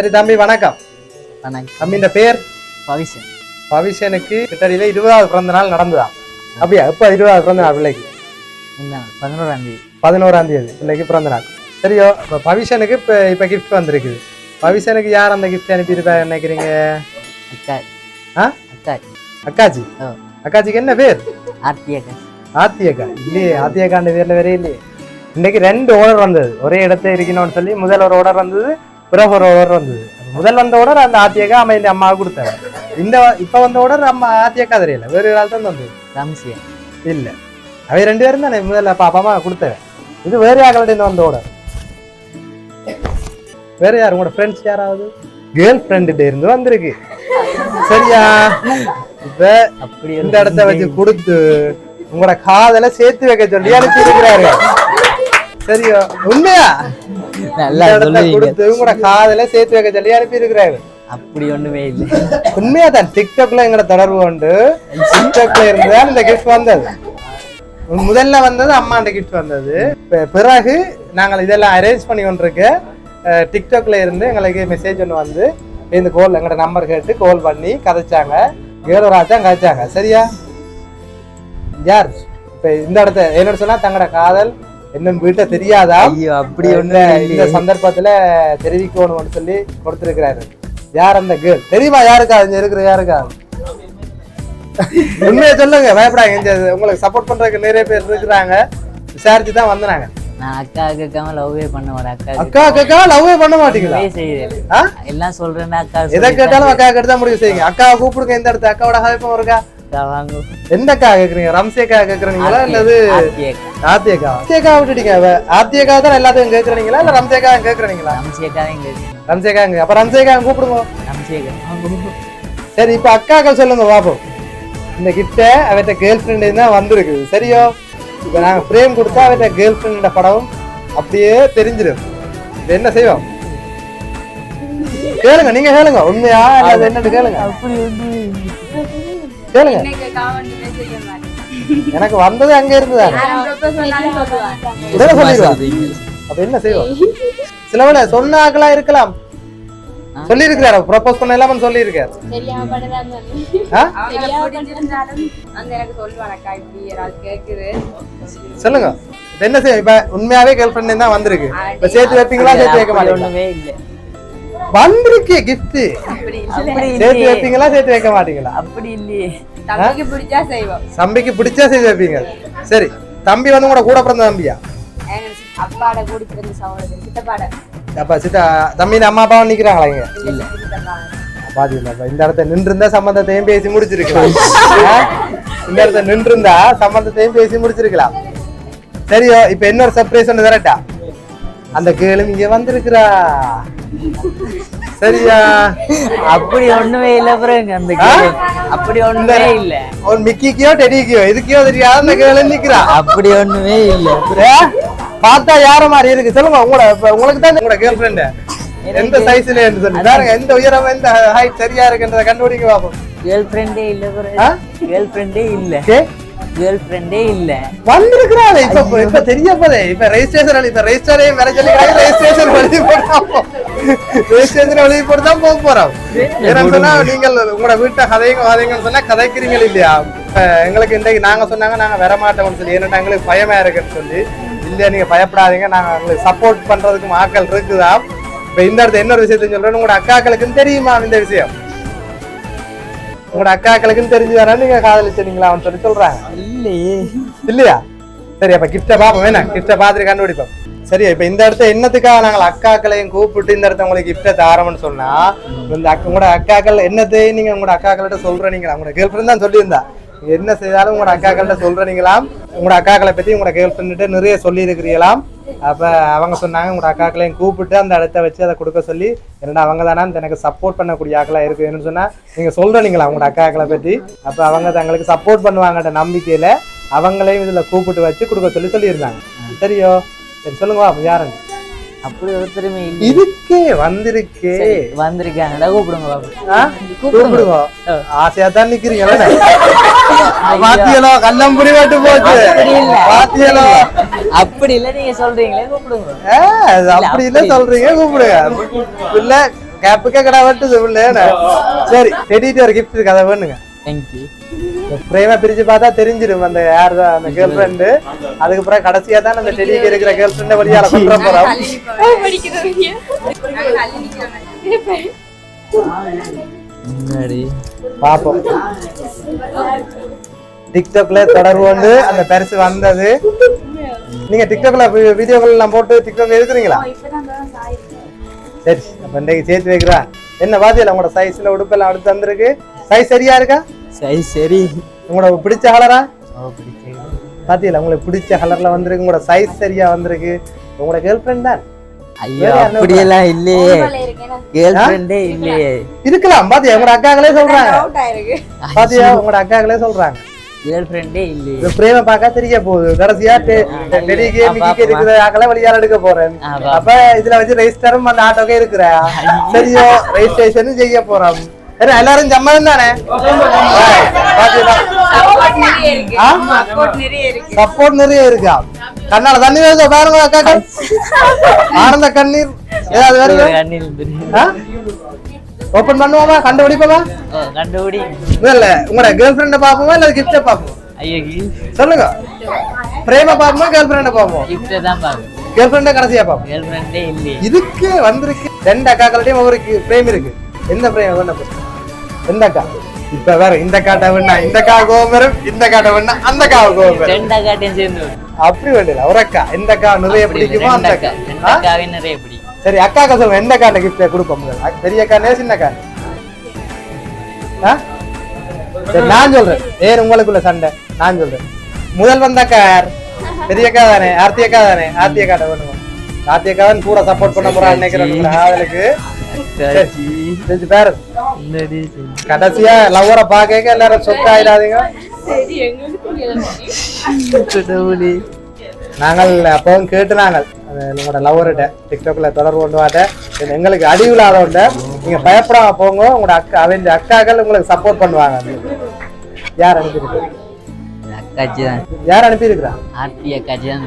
சரி தம்பி வணக்கம். தம்பி இந்த பேர் பவிஷன். பவிஷனுக்கு கிட்டடியில 20வது பிறந்த நாள் நடந்துதான். அப்படியா? எப்ப 20வது பிறந்த நாள் பிள்ளைக்கு? 11ஆம் தேதி. 11ஆம் தேதி பிள்ளைக்கு பிறந்த நாள். சரியோ, இப்ப பவிஷனுக்கு இப்ப கிஃப்ட் வந்திருக்குது. பவிஷனுக்கு யார் அந்த கிஃப்ட் அனுப்பியிருப்பா நினைக்கிறீங்க? அக்காச்சி. அக்காச்சிக்கு என்ன பேர்? ஆத்தியக்கா. இல்லையே, ஆத்தியக்காண்ட பேர்ல வேற இல்லையே. இன்னைக்கு 2 ஆர்டர் வந்தது, ஒரே இடத்துல இருக்கணும்னு சொல்லி. முதல் ஒரு ஆர்டர் வந்தது, பிறகு ஒரு ஆர்டர் வந்தது. முதல் வந்த ஆர்டர் அந்த ஆத்தியக்கா அமைந்த அம்மாவுக்கு கொடுத்தாங்க. இப்ப வந்த ஆர்டர் அம்மா ஆத்தியக்கா தெரியல, வேறு ஆள் தான் வந்தது. இல்ல, அவை 2 பேரும் தானே முதல்ல அப்பா அம்மா கொடுத்தவ. இது வேற யாருடைய வந்த ஆர்டர். வேற யாரு? உங்களோட ஃப்ரெண்ட்ஸ் யாராவது? கேர்ள் ஃப்ரெண்டு இருந்து வந்திருக்கு. சரியா? இப்ப அப்படி இந்த இடத்த வச்சு கொடுத்து உங்களோட காதல சேர்த்து வைக்க சொல்லி அனுப்பி இருக்கிறாரு. சரியா? உண்மையா? கொடுத்து உங்களோட காதல சேர்த்து வைக்க சொல்லி அனுப்பி இருக்கிறாரு. அப்படி ஒண்ணுமே இல்லை, உண்மையா தான். டிக்டாக்ல எங்களோட தொடர்பு கொண்டு டிக்டாக்ல இருந்துதான் இந்த கிஃப்ட் வந்தது. முதல்ல வந்தது அம்மாண்ட கிஃப்ட் வந்தது. பிறகு நாங்கள் இதெல்லாம் அரேஞ்ச் பண்ணி கொண்டிருக்க டிக்டாக்ல இருந்து எங்களுக்கு மெசேஜ் ஒன்று வந்து இந்த கோல் எங்களோட நம்பர் கேட்டு கால் பண்ணி கதைச்சாங்க. கேரளாத்தான் கதைச்சாங்க. சரியா? யார் இப்ப இந்த இடத்த என்ன சொன்னா தங்களோட காதல் என்னன்னு வீட்டை தெரியாதா? அப்படி ஒண்ணு இந்த சந்தர்ப்பத்துல தெரிவிக்கணும்னு சொல்லி கொடுத்திருக்கிறாரு. யார் அந்த கேர்ள் தெரியுமா? யாருக்கா இங்க இருக்கிற? யாருக்கா? உண்மையை சொல்லுங்க, பயப்படாங்க. உங்களுக்கு சப்போர்ட் பண்றதுக்கு நிறைய பேர் இருக்கிறாங்க. விசாரிச்சு தான் வந்தாங்க. நான் அக்கா கேட்காம லவ்வே பண்ண மாட்டேன். அக்கா கேட்காம லவ்வே பண்ண மாட்டீங்களா? எல்லாம் சொல்றேன். அக்கா எதை கேட்டாலும் அக்கா கேட்டு தான் முடிவு செய்யுங்க. அக்காவை கூப்பிடுங்க. இந்த இடத்துல அக்காவோட ஹாய்ப்பம் இருக்கா? எந்த அக்கா கேக்குறீங்க? ரம்சி அக்கா கேக்குறீங்களா இல்லது ஆத்தியக்கா? ஆத்தியக்கா விட்டுட்டீங்க. ஆத்தியக்கா தான் எல்லாத்தையும் கேக்குறீங்களா இல்ல ரம்சி அக்கா கேக்குறீங்களா? ரம்சி அக்கா. அப்ப ரம்சி அக்கா கூப்பிடுங்க. சரி, இப்ப அக்காக்கள் சொல்லுங்க பாப்போம். இந்த கிட்ட அவட்ட கேர்ள் ஃப்ரெண்ட் தான் வந்திருக்கு. சரியோ? இப்ப நாங்க பிரேம் கொடுத்தா அவட்ட கேர்ள் ஃப்ரெண்ட் படம் அப்படியே தெரிஞ்சிடும். என்ன செய்வோம்? கேளுங்க, நீங்க கேளுங்க. உண்மையா அது என்னன்னு கேளுங்க. கேளுங்க. எனக்கு வந்தது அங்க இருந்துதா? உடனே சொல்லிடுவாங்க. அப்ப என்ன செய்வோம்? சிலவள சொன்ன ஆக்களா இருக்கலாம். சொல்லி இருக்கிறாரு, ப்ரொபோஸ் பண்ண எல்லாமே சொல்லி இருக்காரு. சொல்லுங்க, என்ன செய்ய? இப்ப உண்மையாவே கேர்ள் ஃப்ரெண்ட் தான் வந்திருக்கு. இப்ப சேர்த்து வைப்பீங்களா சேர்த்து வைக்க மாட்டீங்களா? வந்திருக்கு கிஃப்ட். சேர்த்து வைப்பீங்களா சேர்த்து வைக்க மாட்டீங்களா? அப்படி இல்லையே, தம்பிக்கு பிடிச்சா செய்வோம். தம்பிக்கு பிடிச்சா சேர்த்து வைப்பீங்க. சரி, தம்பி வந்து கூட பிறந்த தம்பியா? அப்பாட கூட பிறந்த சகோதரன், சித்தப்பாட. அப்ப தம்பி அம்மா அப்பாவும் நிக்கிறாங்களா இங்க? இல்ல. பாத்தீங்களா? இந்த இடத்த நின்று இருந்தா சம்பந்தத்தையும் பேசி முடிச்சிருக்கலாம். இந்த இடத்த நின்று இருந்தா சம்பந்தத்தையும் பேசி முடிச்சிருக்கலாம். சரியோ, இப்ப இன்னொரு சர்ப்ரைஸ் ஒண்ணு தரட்டா? அந்த கேளும் இங்க வந்திருக்கிறா. சரியா? அப்படி ஒண்ணுமே இல்ல. அந்த அப்படி ஒண்ணுமே இல்ல. ஒரு மிக்கிக்கோ டெடிக்கோ எதுக்கோ தெரியாத அந்த கேளு நிக்கிறா. அப்படி ஒண்ணுமே இல்ல. பார்த்தா யார மாதிரி இருக்கு? சொல்லுங்க. உங்களுக்கு தான் உங்களோட கேர்ள் ஃப்ரெண்ட் எந்த சைஸ்ல என்று சொல்லி பாருங்க. எந்த உயரம் எந்த ஹைட் சரியா இருக்குன்றத கண்டுபிடிங்க பாப்போம். கேர்ள் ஃப்ரெண்டே இல்ல. கேர்ள் ஃப்ரெண்டே இல்ல. கேர்ள் ஃப்ரெண்டே இல்ல. வந்திருக்கிறாளே இப்ப தெரிய போதே. இப்ப ரெஜிஸ்ட்ரேஷன் வேற சொல்லிக்கிறாங்க. ரெஜிஸ்ட்ரேஷன் எழுதி போட்டு போக போறோம். ஏன்னு சொன்னா நீங்கள் உங்களோட வீட்டை கதைங்கன்னு சொன்னா கதைக்கிறீங்க இல்லையா? எங்களுக்கு இன்றைக்கு நாங்க சொன்னாங்க நாங்க வர மாட்டோம்னு சொல்லி. ஏன்னா எங்களுக்கு பயமா இருக்குன்னு சொல்லி. இல்லையா, நீங்க பயப்படாதீங்க, நாங்க உங்களுக்கு சப்போர்ட் பண்றதுக்கு ஆட்கள் இருக்குதா. இப்ப இந்த இடத்துல இன்னொரு விஷயத்த சொல்றேன். உங்களோட அக்காக்களுக்குன்னு தெரியுமா இந்த விஷயம்? உங்களோட அக்காக்களுக்குன்னு தெரிஞ்சுதானே நீங்க காதலிச்சீங்களா அவன் சொல்லி சொல்றாங்க. இல்லையா? சரி, அப்ப கிஃப்ட பாப்போம். வேணா கிஃப்ட பாத்துட்டு கண்டுபிடிப்போம். சரியா? இப்ப இந்த இடத்த என்னத்துக்காக நாங்கள் அக்காக்களையும் கூப்பிட்டு இந்த இடத்த உங்களுக்கு கிஃப்ட தாரம்னு சொன்னா, இந்த உங்களோட அக்காக்கள் என்னத்தையும் நீங்க உங்களோட அக்காக்கள்கிட்ட சொல்றீங்களா? உங்களோட கேர்ள் ஃப்ரெண்ட் தான் சொல்லியிருந்தா. என்ன செய்தாலும் உங்களோட அக்காக்கள்கிட்ட சொல்றீங்களாம். உங்களோட அக்காக்களை பத்தி உங்களோட கேர்ள் ஃப்ரெண்ட்ட நிறைய சொல்லி இருக்கிறீங்களாம். அப்ப அவங்க சொன்னாங்க உங்களோட அக்காக்களையும் கூப்பிட்டு அந்த இடத்த வச்சு அதை கொடுக்க சொல்லி. என்னடா அவங்க தானே எனக்கு சப்போர்ட் பண்ணக்கூடிய ஆக்களா இருக்குன்னு சொன்னா நீங்க சொல்றீங்களா உங்களோட அக்காக்களை பத்தி? அப்ப அவங்க தங்களுக்கு சப்போர்ட் பண்ணுவாங்கன்ற நம்பிக்கையில அவங்களையும் இதுல கூப்பிட்டு வச்சு கொடுக்க சொல்லி சொல்லியிருந்தாங்க. சரியோ? சரி, சொல்லுங்க யாருங்க? அப்படி ஒருத்தருமே இதுக்கே வந்திருக்காங்க. கூப்பிடுங்க. ஆசையா தான் நிக்கிறீங்க. பாத்தியலோ கல்லம் புடி வாட்டு போச்சு. பாத்தியலோ அப்படி இல்ல, நீங்க சொல்றீங்களே கூப்பிடுங்க. அப்படி இல்ல சொல்றீங்க கூப்பிடுங்க. இல்ல கேப்புக்கே கடை வெட்டுது உள்ள சரி டெடிட்டு ஒரு கிஃப்ட் இருக்கு அதை வேணுங்க தேங்க்யூ. பிரேமா பிரிச்சு பார்த்தா தெரிஞ்சிடும் அந்த யார் தான் அந்த கேர்ள் ஃப்ரெண்டு. அதுக்கப்புறம் கடைசியா தான் அந்த டெடிக்கு இருக்கிற கேர்ள் ஃப்ரெண்டை வழியால கொண்டு போறோம். பாப்போம் டிக்டாக்ல தொடர்பு வந்து அந்த பரிசு வந்தது. நீங்க டிக்டாக்ல வீடியோக்கள் எல்லாம் போட்டு டிக்டாக்ல இருக்கிறீங்களா? சரி அப்ப இன்றைக்கு சேர்த்து வைக்கிறா. என்ன பாத்தியில உங்களோட சைஸ்ல உடுப்பெல்லாம் அடுத்து வந்திருக்கு. சைஸ் சரியா இருக்கா? சைஸ் சரி. உங்களுக்கு பிடிச்ச கலரா? பாத்தியில உங்களுக்கு பிடிச்ச கலர்ல வந்திருக்கு. உங்களோட சைஸ் சரியா வந்திருக்கு. உங்களோட கேர்ள் ஃப்ரெண்ட் தான்? ஐயோ அப்படியெல்லாம் இல்லையே, கேர்ள் ஃப்ரெண்டே இல்லையே. இருக்கலாம் பாத்தியா உங்களோட அக்காக்களே சொல்றாங்க. பாத்தியா உங்களோட அக்காக்களே சொல்றாங்க கேர்ள் ஃப்ரெண்டே இல்லையே. இந்த பிரேம பார்க்க தெரிய போகுது. கடைசியா டெடிக்கு மிக்கிக்கு இருக்கிற ஆக்களை வழியால எடுக்க போறேன். அப்ப இதுல வச்சு ரெஜிஸ்டரும் அந்த ஆட்டோக்கே இருக்கிற சரியோ ரெஜிஸ்ட்ரேஷனும் செய்ய போறோம். எல்லாரும் சம்மதம் தானே? சப்போர்ட் நிறைய இருக்கா? கண்ணால தண்ணி வருது பாருங்க அக்கா. ஆனந்த கண்ணீர் ஏதாவது வருது? ஓபன் பண்ணுவோமா? கண்டுபிடிப்போமா? கண்டுபிடி. இல்ல உங்களோட கேர்ள் ஃப்ரெண்ட பாப்போமா இல்ல கிஃப்ட் பாப்போம்? ஐயோ சொல்லுங்க. பிரேம பாப்போமா கேர்ள் ஃப்ரெண்ட பாப்போம்? கிஃப்ட் தான் பாப்போம். கேர்ள் ஃப்ரெண்ட கடைசியா பாப்போம். கேர்ள் ஃப்ரெண்டே இல்லையே. இதுக்கு வந்திருக்கு ரெண்டு அக்காக்கள்டையும் ஒரு பிரேம் இருக்கு. எந்த பிரேம் வேணும்? எந்த அக்கா? இப்ப வேற இந்த காட்ட வேணா இந்த அக்கா கோவம் வரும், இந்த காட்ட வேணா அந்த அக்கா கோவம் வரும். ரெண்டு அக்காட்டையும் சேர்ந்து அப்படி வேண்டியல ஒரு அக்கா எந்த அக்கா நிறைய பிடிக்குமோ அந்த அக்கா. அக்காவே நிறைய பிடிக்கும். சரி அக்காக்க சொல்லுங்க எந்த அக்காண்ட கிஃப்ட் கொடுப்போம்? பெரிய அக்கானே சின்ன அக்கா? சரி நான் சொல்றேன். ஏன் உங்களுக்குள்ள சண்டை? நான் சொல்றேன். முதல் வந்த அக்கா யார்? பெரிய அக்கா தானே? ஆர்த்தி அக்கா தானே? ஆர்த்தி அக்காட்ட வேணுமா? ஆர்த்தி அக்காவும் கூட சப்போர்ட் பண்ண போறான்னு நினைக்கிறேன் அவளுக்கு. கடைசியா லவ்வரை பாக்க எல்லாரும் சொக்க ஆயிடாதீங்க. நாங்கள் அப்பவும் கேட்டு நாங்கள் உங்களோட லவ்வர்கிட்ட டிக்டாக்ல தொடர்பு கொண்டு வாட்ட எங்களுக்கு அடி விழாதோண்ட நீங்க பயப்படாம போங்க. உங்களோட அக்கா அவன் அக்காக்கள் உங்களுக்கு சப்போர்ட் பண்ணுவாங்க. யார் அனுப்பியிருக்கு? அக்காச்சி தான். யார் அனுப்பியிருக்கிறா? ஆர்த்தி அக்காச்சி தான்.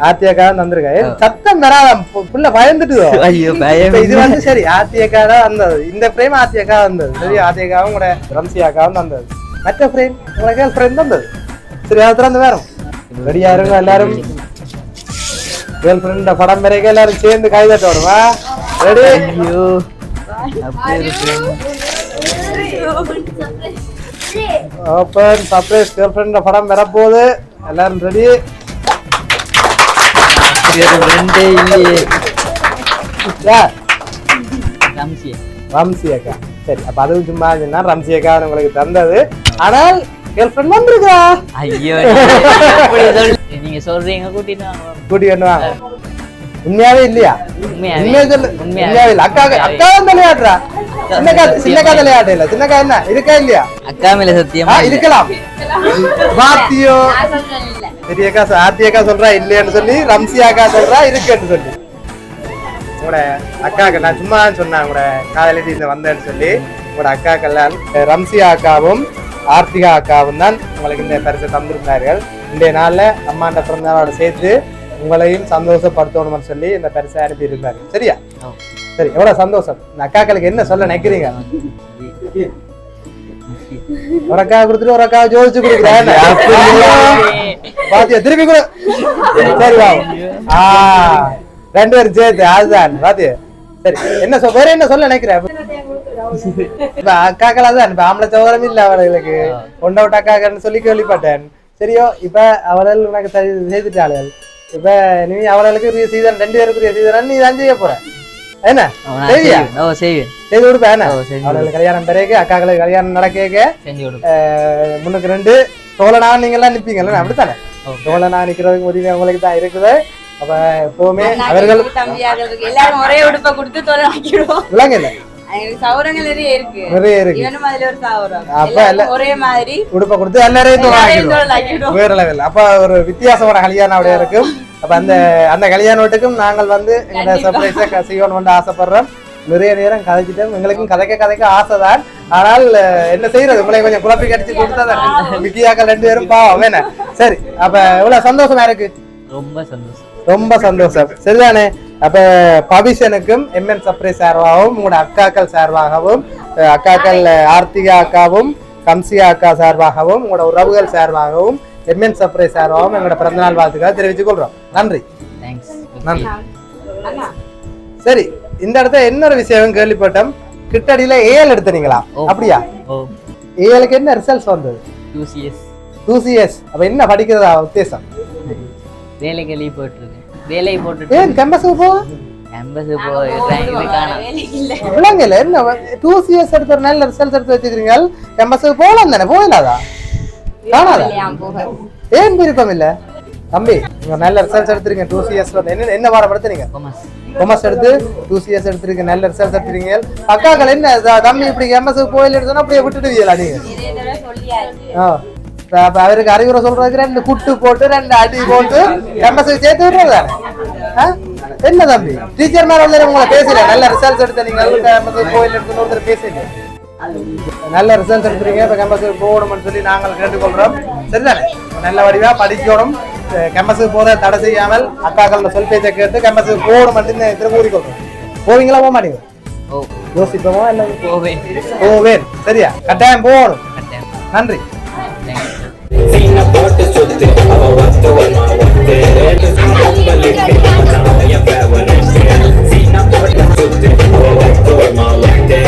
ஆர்த்தி அக்கா தான் வந்திருக்கா. சத்தம் வராத புள்ள பயந்துட்டுதோ? ஐயோ பயம். இது வந்து சரி ஆர்த்தி அக்கா தான் வந்தது. இந்த பிரேம் ஆர்த்தி அக்கா வந்தது. சரி ஆர்த்தி அக்காவும் கூட ரம்சி அக்காவும் வந்தது. மற்ற பிரேம் உங்களை கேர்ள் ஃப்ரெண்ட் வந்தது. சரி அது திறந்து வேறும் ரெடியா இருங்க. எல்லாரும் கேர்ள் ஃப்ரெண்ட் படம் வரைக்கும் எல்லாரும் சேர்ந்து கைதட்ட வருமா? ரெடி? ஐயோ அப்படி இருக்கு. ஓபன் சர்ப்ரைஸ் கேர்ள் ஃப்ரெண்ட் படம் வரப்போகுது. எல்லாரும் ரெடி? ஃப்ரெண்டே இல்லையே. யார்? ரம்சி. ரம்சி அக்கா. சரி அப்ப அதுவும் சும்மா சொன்னா ரம்சி அக்கா உங்களுக்கு தந்தது. ஆனால் கேர்ள் ஃப்ரெண்ட் வந்திருக்கா? ஐயோ நீங்க சொல்றீங்க கூட்டிட்டு வாங்க. கூட்டிட்டு வாங்க. உண்மையாவே இல்லையா? உண்மையா சொல்லு. உண்மையாவே இல்ல. அக்கா அக்கா தலையாடுறா. சின்னக்கா தலையாட்டு இல்ல. சின்னக்கா என்ன இருக்கா இல்லையா? அக்கா மேல சத்தியமா இருக்கலாம். பாத்தியோ பெரிய அக்கா ஆர்த்தி அக்கா சொல்றா இல்லையான்னு சொல்லி ரம்சி அக்கா சொல்றா இருக்குன்னு சொல்லி. உங்களோட அக்காக்கு நான் சும்மா சொன்னேன் உங்களோட காதலிட்டு இந்த வந்தேன்னு சொல்லி. உங்களோட அக்காக்கெல்லாம் ரம்சி அக்காவும் ஆர்த்திகா அக்காவும் தான் உங்களுக்கு இந்த பரிசை தந்திருந்தார்கள். இன்றைய நாள்ல அம்மாண்ட பிறந்தநாளோட சேர்த்து உங்களையும் சந்தோஷப்படுத்தணும்னு சொல்லி இந்த பரிசை அனுப்பி இருந்தாரு. சரியா? சரி எவ்வளவு சந்தோஷம். இந்த அக்காக்களுக்கு என்ன சொல்ல நினைக்கிறீங்க? ஒரு அக்கா கொடுத்துட்டு ஒரு அக்கா ஜோதிச்சு கொடுக்குறேன். பாத்தியா திருப்பி கூட சரி வா. ரெண்டு பேரும் சேர்த்து அதுதான் பாத்தியா. சரி என்ன வேற என்ன சொல்ல நினைக்கிறேன்? இப்ப அக்காக்களா தான் இப்ப ஆம்பளை சோதரம் இல்ல அவர்களுக்கு கொண்ட விட்ட அக்காக்கன்னு சொல்லி கேள்விப்பட்டேன். சரியோ இப்ப அவர்கள் உனக்கு செய்துட்டாளுகள். இப்ப நீ அவர்களுக்கு சீதன் 2 பேருக்குரிய சீதன் நீ தான் செய்ய போற. என்ன செய்து கொடுப்ப? என்ன அவர்களுக்கு கல்யாணம் பிறகு அக்காக்களுக்கு கல்யாணம் நடக்க முன்னுக்கு 2 தோழனா நீங்க எல்லாம் நிப்பீங்கல்ல அப்படித்தானே? தோழனா நிக்கிறதுக்கு உதவி உங்களுக்கு தான் இருக்குது. அப்ப எப்பவுமே அவர்கள் எல்லாரும் ஒரே உடுப்பை கொடுத்து தோழ ஆக்கிடுவோம். இல்லங்க இல்ல சௌரங்கள் நிறைய இருக்கு. ஒரே மாதிரி உடுப்ப கொடுத்து எல்லாரையும் வேற லெவல். அப்ப ஒரு வித்தியாசமான கல்யாணம் அப்படியே இருக்கும். அப்ப அந்த கல்யாணத்துக்கும் நாங்கள் வந்து எங்க சர்ப்ரைஸா செய்யணும் வந்து ஆசைப்படுறோம். நிறைய நேரம் கதைச்சிட்டோம். எங்களுக்கும் கதைக்க ஆசைதான். ஆனால் என்ன செய்யறது உங்களை கொஞ்சம் குழப்பி கடிச்சு கொடுத்தாதான் விக்கியாக்கள் 2 பேரும் பாவம் என்ன. சரி அப்ப எவ்வளவு சந்தோஷமா இருக்கு? ரொம்ப சந்தோஷம். ரொம்ப சந்தோஷம். சரிதானே? அப்ப பவிஷனுக்கும் எம்என் சப்ரை சார்பாகவும் உங்களோட அக்காக்கள் சார்பாகவும் அக்காக்கள் ஆர்த்திகா அக்காவும் கம்சியா அக்கா சார்பாகவும் உங்களோட உறவுகள் சார்பாகவும் எம்என் சப்ரை சார்பாகவும் எங்களோட பிறந்தநாள் வாழ்த்துக்களை தெரிவித்துக் கொள்றோம். நன்றி. நன்றி. சரி, இந்த இடத்துல இன்னொரு விஷயம் கேள்விப்பட்டோம், கிட்டடியில ஏஎல் எடுத்தீங்களா? அப்படியா? ஏஎலுக்கு என்ன ரிசல்ட்ஸ் வந்தது? 2CS. அப்ப என்ன படிக்கிறதா உத்தேசம்? வேலைக்கு லீவ் போட்டுருக்கேன். வேலை போட்டுட்டு ஏன் கேம்பஸுக்கு போ? கேம்பஸுக்கு போய் விளங்கல என்ன 2CS எடுத்து ஒரு நல்ல ரிசல்ட்ஸ் எடுத்து வச்சுக்கிறீங்க, கேம்பஸுக்கு போகலாம் தானே? போகலாதா? காணாதா? ஏன் விருப்பம் இல்ல? தம்பி, நீங்க நல்ல ரிசல்ட்ஸ் எடுத்துருங்க. 2CS என்ன வாரம் எடுத்தீங்க? கொமர்ஸ் எடுத்து 2CS எடுத்துருங்க, நல்ல ரிசல்ட்ஸ் எடுத்துறீங்க. அக்காக்கள் என்ன தம்பி இப்படி கேம்பஸுக்கு போயில எடுத்தோன்னா அப்படியே விட்டுடுவீங்களா நீங்க? அவருக்கு அறிவுரை சொல்றதுக்கு 2 குட்டு போட்டு 2 அடி போட்டு கேம்பஸுக்கு சேர்த்து விடுறது என்ன தம்பி? டீச்சர் மேல வந்து உங்களை பேசல, நல்ல ரிசல்ட்ஸ் எடுத்த நீங்க கேம்பஸுக்கு போயில எடுத்துன்னு ஒருத்தர் பேசுங்க, நல்ல ரிசல்ட்ஸ் எடுத்துறீங்க, இப்ப கேம்பஸுக்கு போகணும்னு சொல்லி நாங்கள் கேட்டுக்கொள்றோம். சரிதானே? நல்ல வடிவா படிக்கணும், கேம்பஸுக்கு போற தடை செய்யாமல் அக்காக்கள் சொல் பேச்சை கேட்டு கேம்பஸுக்கு போகணும் திரும்ப கூறிக்கொள்றோம். போவீங்களா? போக மாட்டீங்க? யோசிப்போமா? இல்லை போவேன். சரியா? கட்டாயம் போகணும். நன்றி. சீன போட்டு சுத்து அவ வந்து ஒன்னா வந்து சீன போட்டு சுத்து அவ வந்து ஒன்னா வந்து